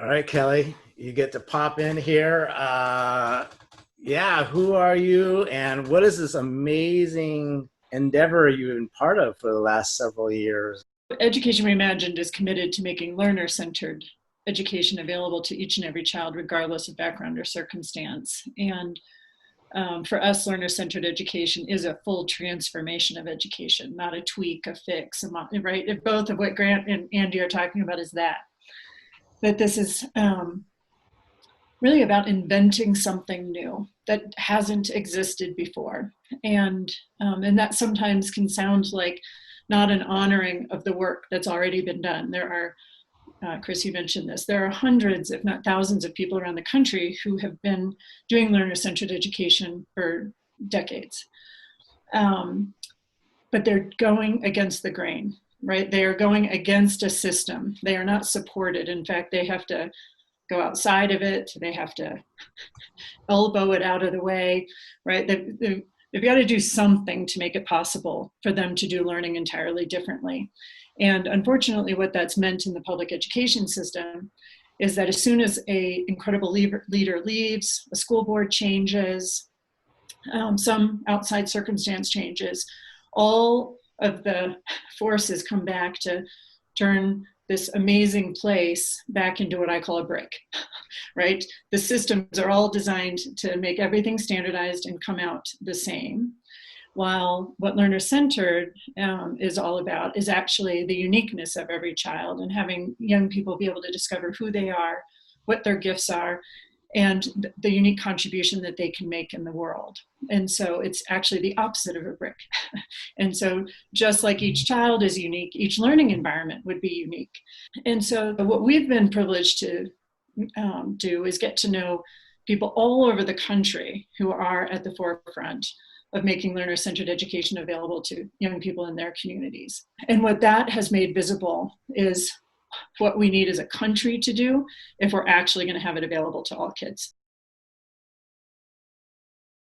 All right, Kelly, you get to pop in here. Yeah, who are you and what is this amazing endeavor you've been part of for the last several years? Education Reimagined is committed to making learner-centered education available to each and every child, regardless of background or circumstance. And for us, learner-centered education is a full transformation of education, not a tweak, a fix, right? Both of what Grant and Andy are talking about is that this is really about inventing something new that hasn't existed before. And that sometimes can sound like not an honoring of the work that's already been done. There are, Chris, you mentioned this, there are hundreds, if not thousands of people around the country who have been doing learner-centered education for decades. But they're going against the grain, right? They are going against a system. They are not supported. In fact, they have to go outside of it. They have to elbow it out of the way, right? They've got to do something to make it possible for them to do learning entirely differently. And unfortunately, what that's meant in the public education system is that as soon as an incredible leader leaves, a school board changes, some outside circumstance changes, all of the forces come back to turn this amazing place back into what I call a brick, right? The systems are all designed to make everything standardized and come out the same. While what learner-centered is all about is actually the uniqueness of every child and having young people be able to discover who they are, what their gifts are, and the unique contribution that they can make in the world. And so it's actually the opposite of a brick. And so just like each child is unique, each learning environment would be unique. And so what we've been privileged to do is get to know people all over the country who are at the forefront of making learner-centered education available to young people in their communities. And what that has made visible is what we need as a country to do if we're actually going to have it available to all kids.